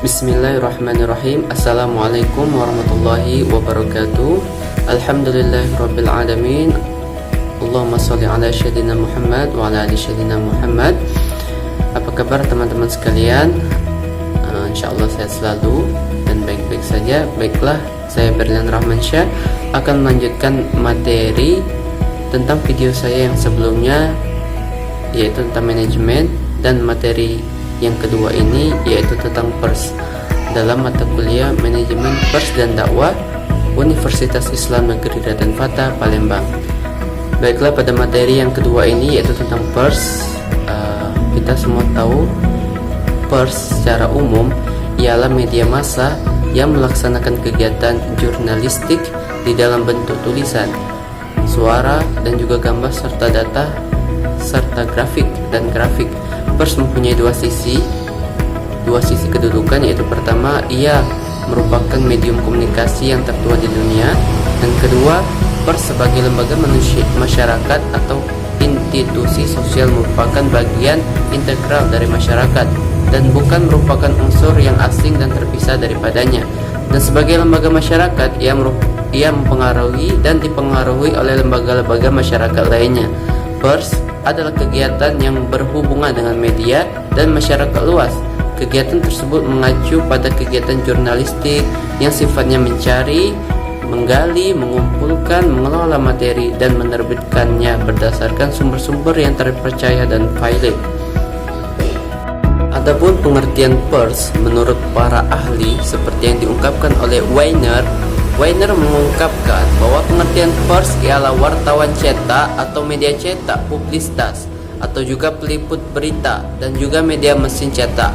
Bismillahirrahmanirrahim. Assalamualaikum warahmatullahi wabarakatuh. Alhamdulillahirabbil alamin. Allahumma shalli ala sayyidina Muhammad wa ala ali sayyidina Muhammad. Apa kabar teman-teman sekalian? Insyaallah sehat selalu dan baik-baik saja. Baiklah, saya Berlian Rahmansyah akan melanjutkan materi tentang video saya yang sebelumnya, yaitu tentang manajemen, dan materi yang kedua ini yaitu tentang pers dalam mata kuliah manajemen pers dan dakwah Universitas Islam Negeri Raden Fatah Palembang. Baiklah, pada materi yang kedua ini yaitu tentang pers, kita semua tahu pers secara umum ialah media massa yang melaksanakan kegiatan jurnalistik di dalam bentuk tulisan, suara, dan juga gambar serta data serta grafik dan grafik. Pers mempunyai dua sisi kedudukan, yaitu pertama, ia merupakan medium komunikasi yang tertua di dunia, dan kedua, pers sebagai lembaga masyarakat atau institusi sosial merupakan bagian integral dari masyarakat dan bukan merupakan unsur yang asing dan terpisah daripadanya. Dan sebagai lembaga masyarakat, ia mempengaruhi dan dipengaruhi oleh lembaga-lembaga masyarakat lainnya. Pers adalah kegiatan yang berhubungan dengan media dan masyarakat luas. Kegiatan tersebut mengacu pada kegiatan jurnalistik yang sifatnya mencari, menggali, mengumpulkan, mengelola materi, dan menerbitkannya berdasarkan sumber-sumber yang terpercaya dan valid. Adapun pengertian pers menurut para ahli seperti yang diungkapkan oleh Weiner mengungkapkan bahwa pengertian pers ialah wartawan cetak atau media cetak publisitas atau juga peliput berita dan juga media mesin cetak.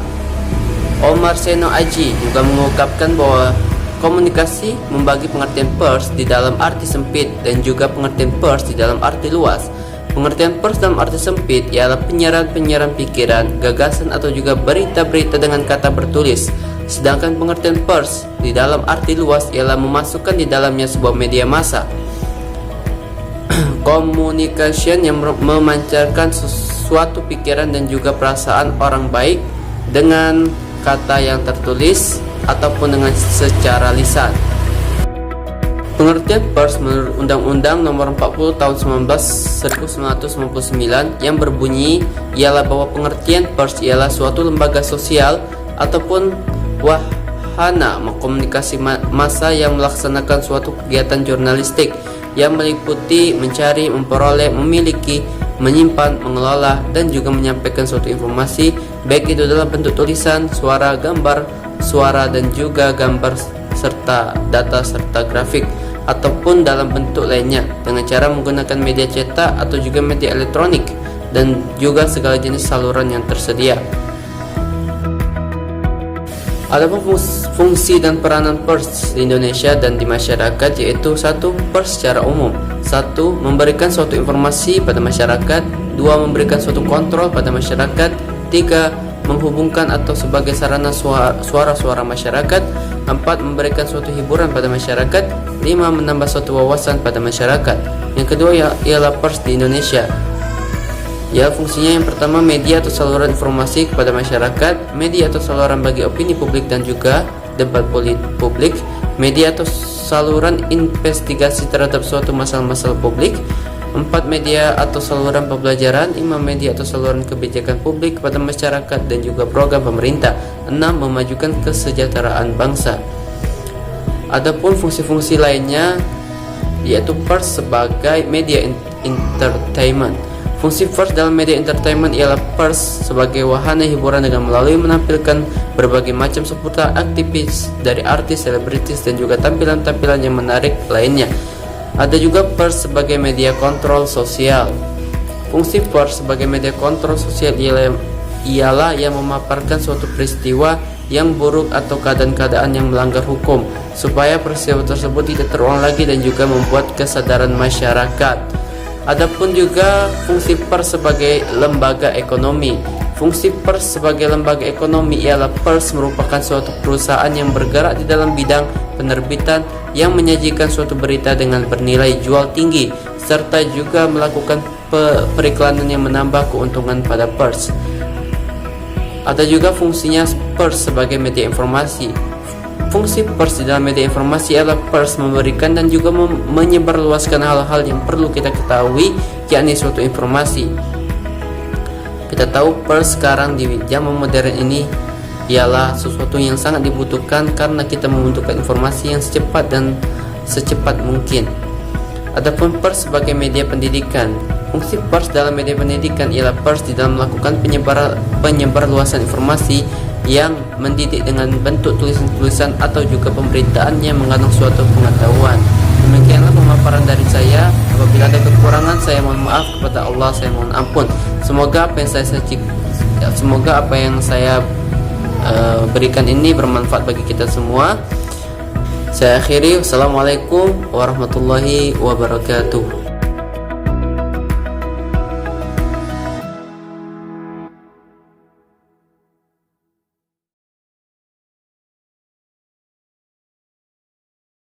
Omar Seno Aji juga mengungkapkan bahwa komunikasi membagi pengertian pers di dalam arti sempit dan juga pengertian pers di dalam arti luas. Pengertian pers dalam arti sempit ialah penyiaran pikiran, gagasan atau juga berita-berita dengan kata bertulis. Sedangkan pengertian pers di dalam arti luas ialah memasukkan di dalamnya sebuah media massa communication yang memancarkan sesuatu pikiran dan juga perasaan orang baik dengan kata yang tertulis ataupun dengan secara lisan. Pengertian pers menurut Undang-Undang Nomor 40 Tahun 1999 yang berbunyi ialah bahwa pengertian pers ialah suatu lembaga sosial ataupun wahana komunikasi massa yang melaksanakan suatu kegiatan jurnalistik yang meliputi mencari, memperoleh, memiliki, menyimpan, mengelola, dan juga menyampaikan suatu informasi, baik itu dalam bentuk tulisan, suara, gambar, suara, dan juga gambar serta data serta grafik, ataupun dalam bentuk lainnya dengan cara menggunakan media cetak atau juga media elektronik dan juga segala jenis saluran yang tersedia. Adapun fungsi dan peranan pers di Indonesia dan di masyarakat yaitu: 1. Pers secara umum. 1. Memberikan suatu informasi pada masyarakat. 2. Memberikan suatu kontrol pada masyarakat. 3. Menghubungkan atau sebagai sarana suara-suara masyarakat. 4. Memberikan suatu hiburan pada masyarakat. 5. Menambah suatu wawasan pada masyarakat. Yang kedua ialah pers di Indonesia. Ya, fungsinya yang pertama, media atau saluran informasi kepada masyarakat, media atau saluran bagi opini publik dan juga debat publik, media atau saluran investigasi terhadap suatu masalah-masalah publik. 4. Media atau saluran pembelajaran. 5. Media atau saluran kebijakan publik kepada masyarakat dan juga program pemerintah. 6. Memajukan kesejahteraan bangsa. Adapun fungsi-fungsi lainnya yaitu pers sebagai media entertainment. Fungsi pers dalam media entertainment ialah pers sebagai wahana hiburan dengan melalui menampilkan berbagai macam seputar aktivis dari artis, selebritis, dan juga tampilan-tampilan yang menarik lainnya. Ada juga pers sebagai media kontrol sosial. Fungsi pers sebagai media kontrol sosial ialah yang memaparkan suatu peristiwa yang buruk atau keadaan-keadaan yang melanggar hukum supaya peristiwa tersebut tidak terulang lagi dan juga membuat kesadaran masyarakat. Adapun juga fungsi pers sebagai lembaga ekonomi. Fungsi pers sebagai lembaga ekonomi ialah pers merupakan suatu perusahaan yang bergerak di dalam bidang penerbitan yang menyajikan suatu berita dengan bernilai jual tinggi serta juga melakukan periklanan yang menambah keuntungan pada pers. Ada juga fungsinya pers sebagai media informasi. Fungsi pers di dalam media informasi adalah pers memberikan dan juga menyebarluaskan hal-hal yang perlu kita ketahui, yakni suatu informasi. Kita tahu pers sekarang di zaman modern ini ialah sesuatu yang sangat dibutuhkan karena kita membutuhkan informasi yang secepat mungkin. Adapun pers sebagai media pendidikan, fungsi pers dalam media pendidikan ialah pers di dalam melakukan penyebarluasan informasi yang mendidik dengan bentuk tulisan-tulisan atau juga pemberitaan yang mengandung suatu pengetahuan. Demikianlah pemaparan dari saya. Apabila ada kekurangan, saya mohon maaf kepada Allah, saya mohon ampun. Semoga apa yang saya berikan ini bermanfaat bagi kita semua. Saya akhiri. Wassalamualaikum warahmatullahi wabarakatuh.